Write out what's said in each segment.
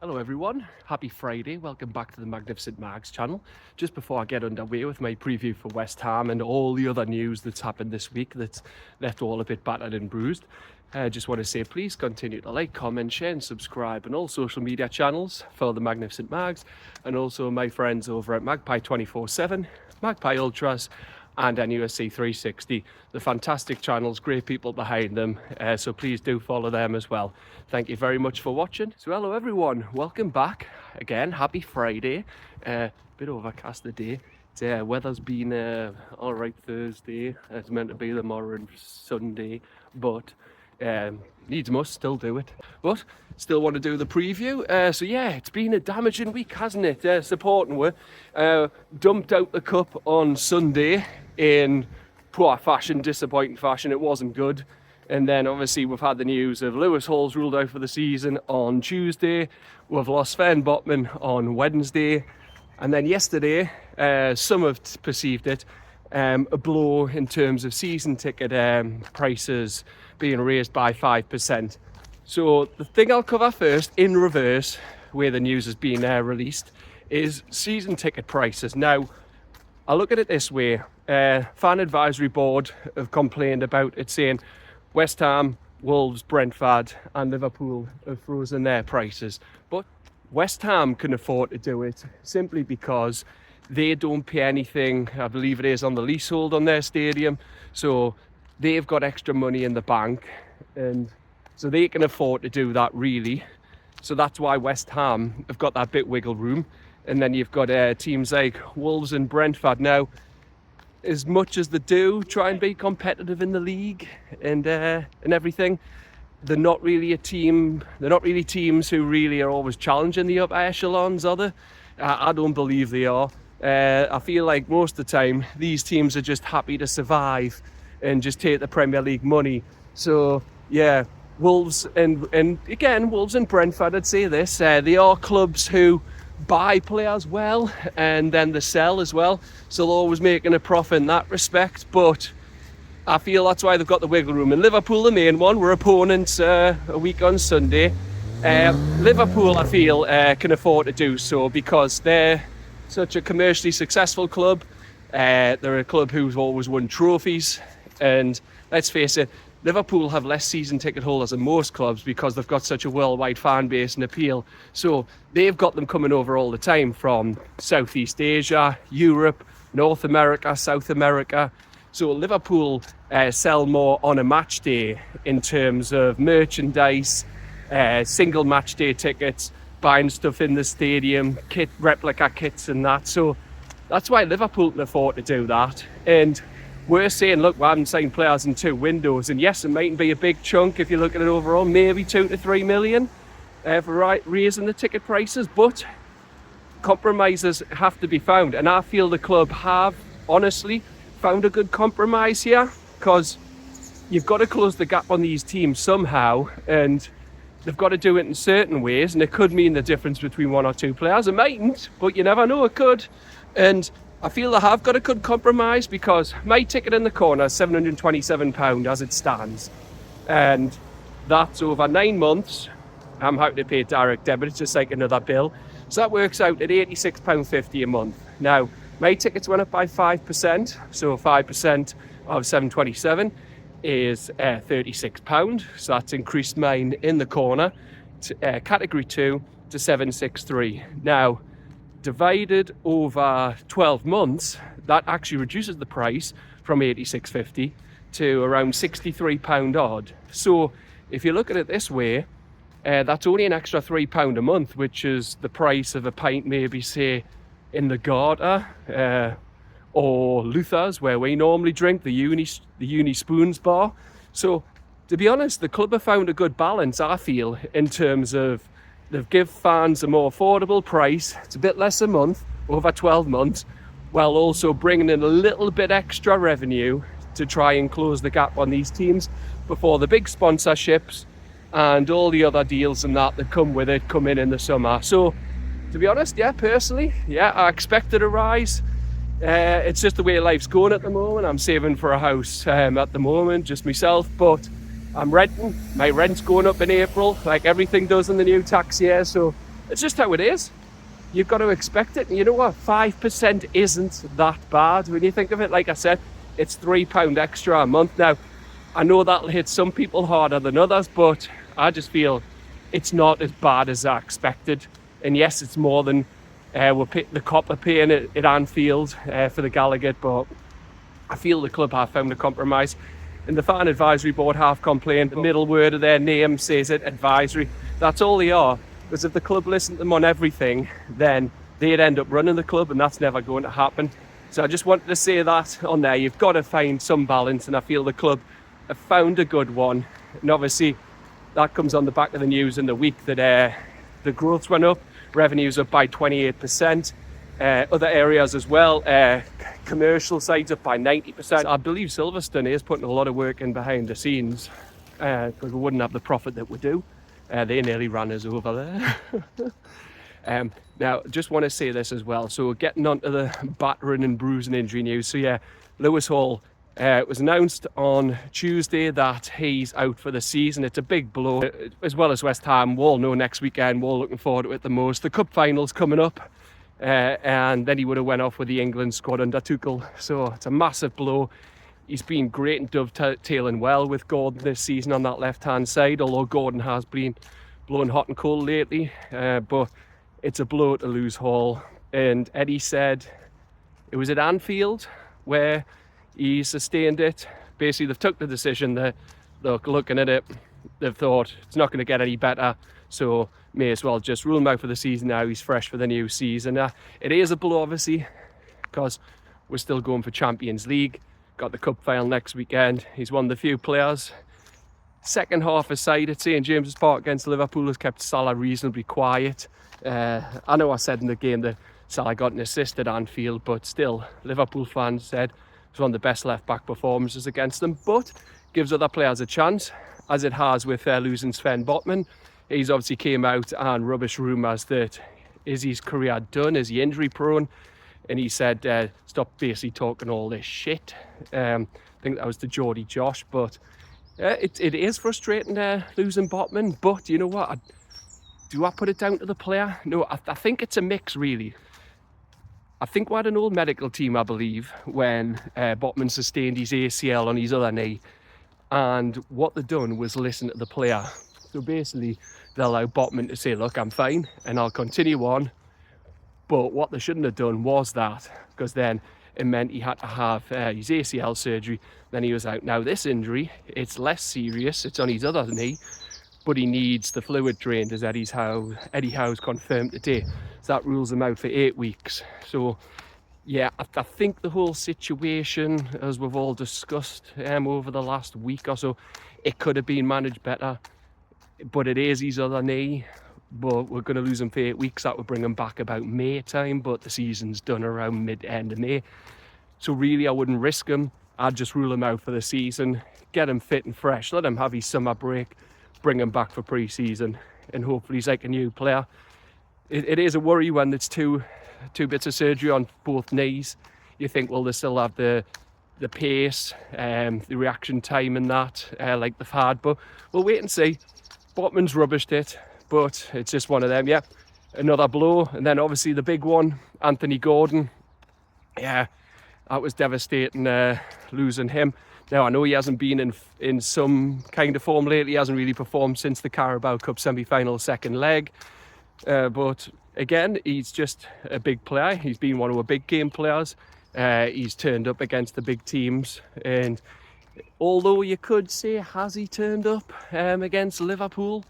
Hello everyone, happy Friday, welcome back to the Magnificent Mags channel. Just before I get underway with my preview for West Ham and all the other news that's happened this week that's left all a bit battered and bruised, I just want to say please continue to like, comment, share and subscribe on all social media channels for the Magnificent Mags and also my friends over at Magpie 24/7, Magpie Ultras and NUFC 360. The fantastic channels, great people behind them, so please do follow them as well. Thank you very much for watching. So hello everyone, welcome back again, happy Friday. Bit overcast today. Weather's been alright Thursday, it's meant to be tomorrow and Sunday, but needs must still do it, but still want to do the preview. So yeah, it's been a damaging week, hasn't it? Supporting we dumped out the cup on Sunday in poor fashion, disappointing fashion. It wasn't good. And then obviously we've had the news of LewisHall's ruled out for the season on Tuesday. We've lost Hall and Botman on Wednesday, and then yesterday some have perceived it a blow in terms of season ticket prices being raised by 5%. So the thing I'll cover first in reverse, where the news has been released, is season ticket prices. Now, I look at it this way. Fan Advisory Board have complained about it, saying West Ham, Wolves, Brentford and Liverpool have frozen their prices. But West Ham can afford to do it simply because they don't pay anything, I believe it is, on the leasehold on their stadium. So they've got extra money in the bank, and so they can afford to do that really. So that's why West Ham have got that bit wiggle room. And then you've got teams like Wolves and Brentford. Now, as much as they do try and be competitive in the league and everything, they're not really a team. They're not really teams who really are always challenging the upper echelons, are they? I don't believe they are. I feel like most of the time these teams are just happy to survive and just take the Premier League money. So yeah, Wolves and again Wolves and Brentford, I'd say this, they are clubs who buy players well and then they sell as well, so they're always making a profit in that respect. But I feel that's why they've got the wiggle room. And Liverpool, the main one, were opponents a week on Sunday. Liverpool, I feel, can afford to do so because they're such a commercially successful club. They're a club who's always won trophies, and let's face it, Liverpool have less season ticket holders than most clubs because they've got such a worldwide fan base and appeal. So they've got them coming over all the time from Southeast Asia, Europe, North America, South America. So Liverpool sell more on a match day in terms of merchandise, single match day tickets, buying stuff in the stadium, replica kits and that. So that's why Liverpool can afford to do that. And we're saying, look, we haven't signed players in 2 windows. And yes, it mightn't be a big chunk if you look at it overall, maybe 2 to 3 million for raising the ticket prices. But compromises have to be found. And I feel the club have, honestly, found a good compromise here, because you've got to close the gap on these teams somehow. And they've got to do it in certain ways. And it could mean the difference between 1 or 2 players. It mightn't, but you never know, it could. And I feel they have got a good compromise, because my ticket in the corner is £727 as it stands, and that's over 9 months. I'm happy to pay direct debit, it's just like another bill, so that works out at £86.50 a month. Now my tickets went up by 5%, so 5% of 727 is £36, so that's increased mine in the corner to category 2 to 763. Now, divided over 12 months, that actually reduces the price from £86.50 to around £63 odd. So if you look at it this way, that's only an extra £3 a month, which is the price of a pint, maybe say in the Garter or Luther's, where we normally drink, the Uni Spoons bar. So to be honest, the club have found a good balance, I feel, in terms of they've give fans a more affordable price. It's a bit less a month, over 12 months, while also bringing in a little bit extra revenue to try and close the gap on these teams before the big sponsorships and all the other deals and that come with it come in the summer. So to be honest, yeah, personally, yeah, I expected a rise. It's just the way life's going at the moment. I'm saving for a house at the moment, just myself, but I'm renting. My rent's going up in April, like everything does in the new tax year. So it's just how it is. You've got to expect it. And you know what? 5% isn't that bad when you think of it. Like I said, it's £3 extra a month. Now, I know that'll hit some people harder than others, but I just feel it's not as bad as I expected. And yes, it's more than the copper paying at Anfield for the Gallagher, but I feel the club have found a compromise. And the fan advisory board have complained. The middle word of their name says it, advisory. That's all they are. Because if the club listened to them on everything, then they'd end up running the club, and that's never going to happen. So I just wanted to say that on there. You've got to find some balance, and I feel the club have found a good one. And obviously, that comes on the back of the news in the week that the growth went up, revenues up by 28%. Other areas as well, commercial sides up by 90%. I believe Silverstone is putting a lot of work in behind the scenes, because we wouldn't have the profit that we do. They nearly ran us over there. Now, just want to say this as well. So we're getting on to the battering and bruising injury news. So yeah, LewisHall, it was announced on Tuesday that he's out for the season. It's a big blow, as well as West Ham. We'll all know next weekend. We're all looking forward to it the most. The cup final's coming up, and then he would have went off with the England squad under Tuchel. So it's a massive blow. He's been great and dovetailing well with Gordon this season on that left-hand side, although Gordon has been blowing hot and cold lately. But it's a blow to lose Hall. And Eddie said it was at Anfield where he sustained it. Basically, they've took the decision that, look, looking at it, they've thought it's not going to get any better, so may as well just rule him out for the season now. He's fresh for the new season. It is a blow, obviously, because we're still going for Champions League. Got the cup final next weekend. He's one of the few players. Second half aside at St James's Park against Liverpool has kept Salah reasonably quiet. I know I said in the game that Salah got an assist at Anfield, but still, Liverpool fans said it was one of the best left-back performances against them, but gives other players a chance, as it has with losing Hall Botman. He's obviously came out and rubbish rumours that is his career done, is he injury prone? And he said, stop basically talking all this shit. I think that was to Geordie Josh, but it is frustrating losing Botman. But you know what? Do I put it down to the player? No, I think it's a mix, really. I think we had an old medical team, I believe, when Botman sustained his ACL on his other knee. And what they've done was listen to the player. So basically, they allow Botman to say, look, I'm fine, and I'll continue on. But what they shouldn't have done was that, because then it meant he had to have his ACL surgery. Then he was out. Now this injury, it's less serious. It's on his other knee, but he needs the fluid drained, as Eddie Howe's confirmed today. So that rules him out for 8 weeks. So yeah, I think the whole situation, as we've all discussed over the last week or so, it could have been managed better. But it is his other knee. But we're going to lose him for 8 weeks. That would bring him back about May time, but the season's done around mid-end of May. So really, I wouldn't risk him. I'd just rule him out for the season, get him fit and fresh, let him have his summer break, bring him back for pre-season, and hopefully he's like a new player. It is a worry when it's two bits of surgery on both knees. You think, well, they still have the pace, the reaction time and that, like they've had, but we'll wait and see. Botman's rubbished it. But it's just one of them, yeah. Another blow. And then obviously the big one, AnthonyGordon. Yeah, that was devastating, losing him. Now, I know he hasn't been in some kind of form lately. He hasn't really performed since the Carabao Cup semi-final second leg. But again, he's just a big player. He's been one of our big game players. He's turned up against the big teams. And although you could say, has he turned up against Liverpool?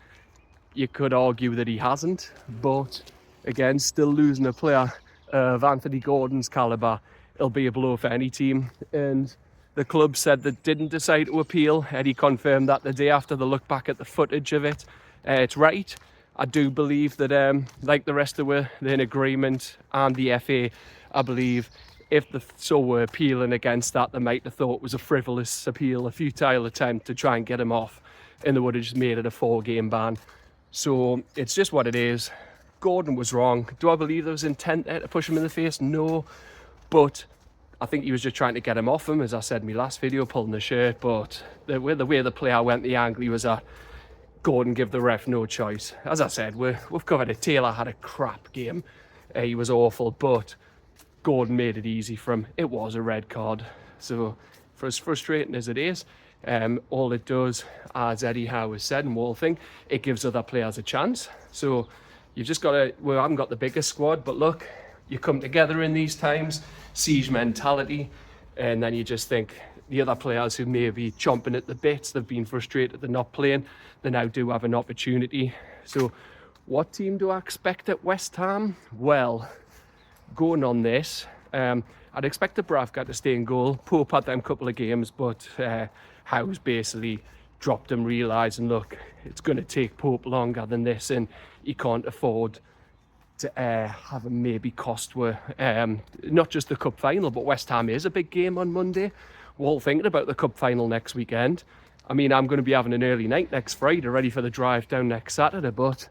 You could argue that he hasn't, but again, still losing a player of AnthonyGordon's calibre, it'll be a blow for any team. And the club said they didn't decide to appeal. Eddie confirmed that the day after they looked back at the footage of it. It's right. I do believe that, like the rest of they're in agreement, and the FA, I believe, if they were appealing against that, they might have thought it was a frivolous appeal, a futile attempt to try and get him off, and they would have just made it a 4-game ban. So it's just what it is. Gordon was wrong. Do I believe there was intent there to push him in the face? No. But I think he was just trying to get him off him, as I said in my last video, pulling the shirt. But the way the player went, the angle he was at, Gordon give the ref no choice. As I said, we've covered it. Taylor had a crap game. He was awful, but Gordon made it easy for him. It was a red card. So for as frustrating as it is, all it does, as Eddie Howe has said and Wall think, it gives other players a chance. So you've just got to, we haven't got the biggest squad, but look, you come together in these times, siege mentality, and then you just think the other players who may be chomping at the bits, they've been frustrated they're not playing, they now do have an opportunity. So what team do I expect at West Ham? Well, going on this, I'd expect the Bravka to stay in goal. Pope had them couple of games, but Howe's basically dropped him, realising, look, it's going to take Pope longer than this, and he can't afford to have him maybe cost were not just the cup final, but West Ham is a big game on Monday. We're all thinking about the cup final next weekend. I mean, I'm going to be having an early night next Friday, ready for the drive down next Saturday, but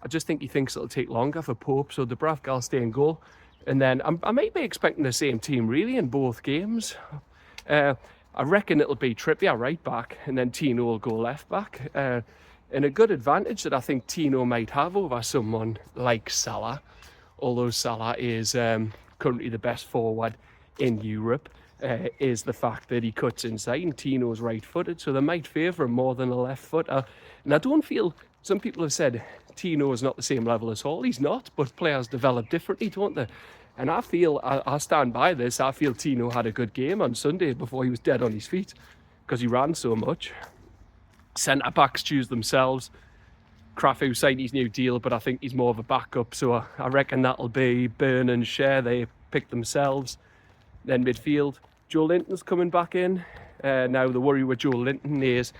I just think he thinks it'll take longer for Pope, so the Bravka will stay in goal. And then I might be expecting the same team really in both games. I reckon it'll be Trippier right back, and then Tino will go left back. And a good advantage that I think Tino might have over someone like Salah, although Salah is currently the best forward in Europe, is the fact that he cuts inside, and Tino's right-footed, so they might favour him more than a left-footer. And I don't feel, some people have said Tino is not the same level as Hall. He's not, but players develop differently, don't they? And I feel, I stand by this, I feel Tino had a good game on Sunday before he was dead on his feet, because he ran so much. Centre-backs choose themselves. Crafu signed his new deal, but I think he's more of a backup, so I reckon that'll be Burn and Share. They pick themselves. Then midfield, Joe Linton's coming back in. Now the worry with Joe Linton is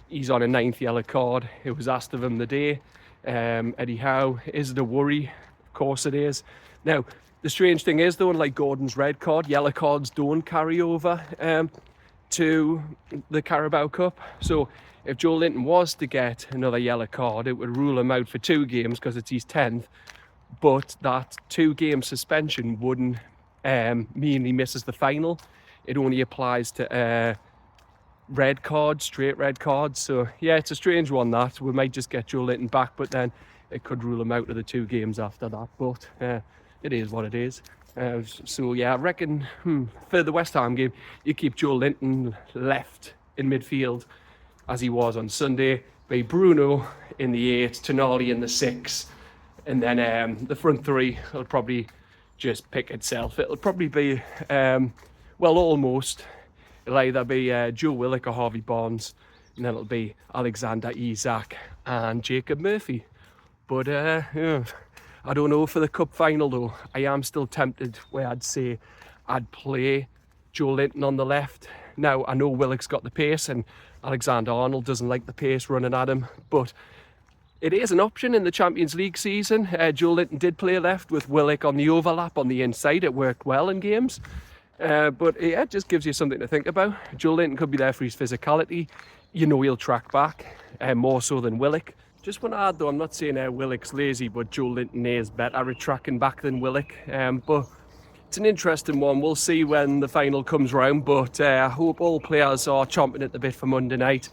he's on a 9th yellow card. It was asked of him the day. Eddie Howe, is it a worry? Of course it is. Now, the strange thing is, though, like Gordon's red card, yellow cards don't carry over to the Carabao Cup. So if Joe Linton was to get another yellow card, it would rule him out for 2 games because it's his 10th. But that 2-game suspension wouldn't mean he misses the final. It only applies to red cards, straight red cards. So yeah, it's a strange one that. We might just get Joe Linton back, but then it could rule him out of the 2 games after that. But it is what it is. So yeah, I reckon for the West Ham game, you keep Joe Linton left in midfield as he was on Sunday, by Bruno in the 8, Tonali in the 6, and then the front 3 will probably just pick itself. It'll probably be, well, almost. It'll either be Joe Willock or Harvey Barnes, and then it'll be Alexander Isak and Jacob Murphy. But yeah, I don't know for the cup final though. I am still tempted where I'd say I'd play Joe Linton on the left. Now, I know Willock's got the pace and Alexander-Arnold doesn't like the pace running at him, but it is an option in the Champions League season. Joe Linton did play left with Willock on the overlap on the inside. It worked well in games. But yeah, it just gives you something to think about. Joe Linton could be there for his physicality. You know he'll track back, more so than Willock. Just want to add though, I'm not saying Willock's lazy, but Joe Linton is better at tracking back than Willock. But it's an interesting one. We'll see when the final comes round, but I hope all players are chomping at the bit for Monday night.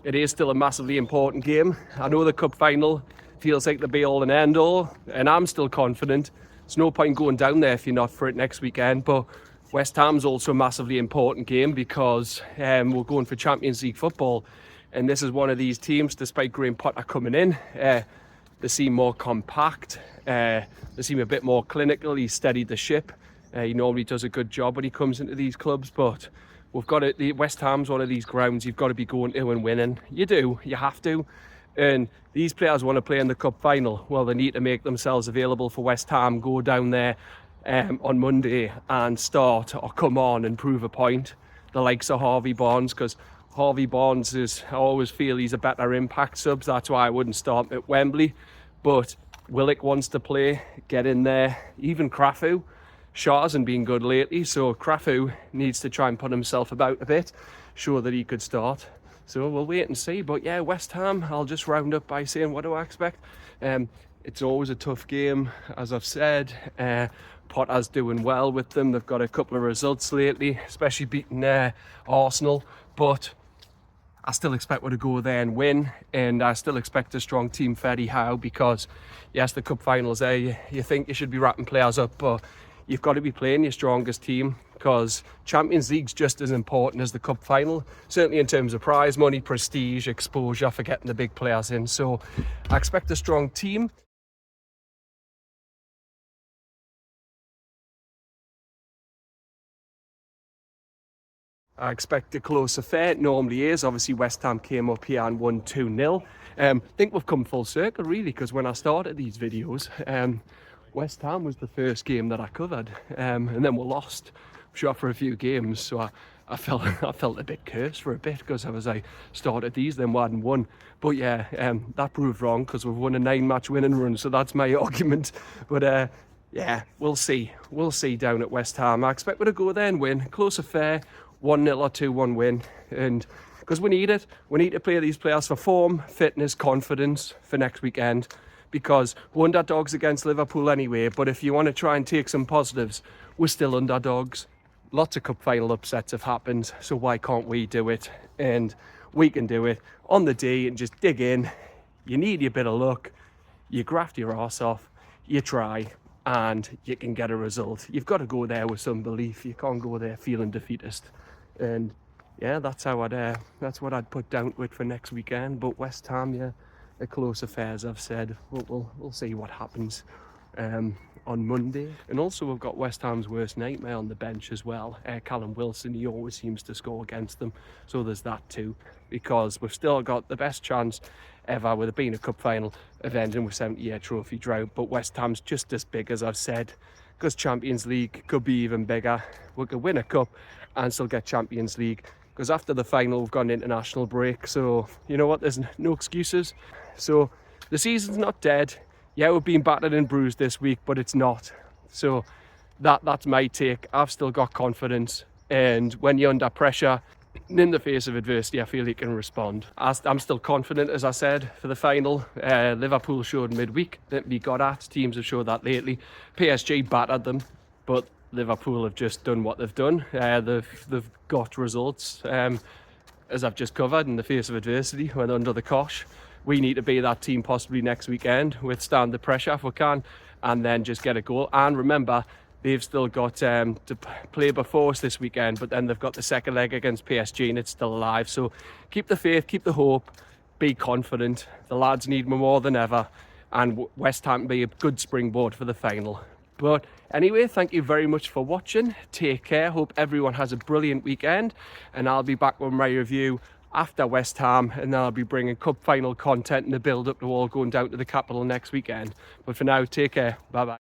It is still a massively important game. I know the cup final feels like the be-all and end-all, and I'm still confident. There's no point going down there if you're not for it next weekend, but West Ham's also a massively important game because we're going for Champions League football, and this is one of these teams, despite Graham Potter coming in, they seem more compact, they seem a bit more clinical. He's steadied the ship. He normally does a good job when he comes into these clubs, but we've got it. The West Ham's one of these grounds you've got to be going to and winning. You do, you have to. And these players want to play in the cup final. Well, they need to make themselves available for West Ham, go down there on Monday and start or come on and prove a point. The likes of Harvey Barnes, because Harvey Barnes is, I always feel he's a better impact sub. That's why I wouldn't start at Wembley. But Willock wants to play, get in there. Even Crafu. Shaw hasn't been good lately, so Crafu needs to try and put himself about a bit, show that he could start. So we'll wait and see. But yeah, West Ham, I'll just round up by saying, what do I expect? It's always a tough game, as I've said. Potter's doing well with them. They've got a couple of results lately, especially beating Arsenal. But I still expect we to go there and win, and I still expect a strong team for Eddie Howe, because yes, the cup finals there, you think you should be wrapping players up, but you've got to be playing your strongest team, because Champions League's just as important as the cup final, certainly in terms of prize money, prestige, exposure for getting the big players in. So I expect a strong team. I expect a close affair. It normally is. Obviously, West Ham came up here and won 2-0. I think we've come full circle, really, because when I started these videos, West Ham was the first game that I covered, and then we lost, sure, for a few games. So I felt a bit cursed for a bit, because I started these, then we hadn't won. But yeah, that proved wrong, because we've won a 9-match winning run. So that's my argument. But yeah, we'll see. We'll see down at West Ham. I expect we to go there and win. Close affair. 1-0 or 2-1 win, and because we need it. We need to play these players for form, fitness, confidence for next weekend, because we're underdogs against Liverpool anyway. But if you want to try and take some positives, we're still underdogs. Lots of cup final upsets have happened, so why can't we do it? And we can do it on the day and just dig in. You need a bit of luck, you graft your arse off, you try, and you can get a result. You've got to go there with some belief. You can't go there feeling defeatist. And yeah, that's what I'd put down to it for next weekend. But West Ham, yeah, a close affair, as I've said. We'll see what happens on Monday. And also, we've got West Ham's worst nightmare on the bench as well. Callum Wilson, he always seems to score against them. So there's that too, because we've still got the best chance ever, with it being a cup final, of ending with 70-year trophy drought. But West Ham's just as big, as I've said, because Champions League could be even bigger. We could win a cup and still get Champions League, because after the final we've got an international break. So you know what, there's no excuses. So the season's not dead. Yeah, we've been battered and bruised this week, but it's not. So that's my take. I've still got confidence, and when you're under pressure, in the face of adversity, I feel you can respond. I'm still confident, as I said, for the final. Liverpool showed midweek that we got at. Teams have showed that lately. PSG battered them, but Liverpool have just done what they've done. They've got results, as I've just covered, in the face of adversity, when under the cosh. We need to be that team possibly next weekend, withstand the pressure if we can, and then just get a goal. And remember, they've still got to play before us this weekend, but then they've got the second leg against PSG and it's still alive. So keep the faith, keep the hope, be confident. The lads need more than ever, and West Ham can be a good springboard for the final. But anyway, thank you very much for watching. Take care. Hope everyone has a brilliant weekend, and I'll be back with my review after West Ham, and then I'll be bringing cup final content and the build up to all going down to the capital next weekend. But for now, take care. Bye bye.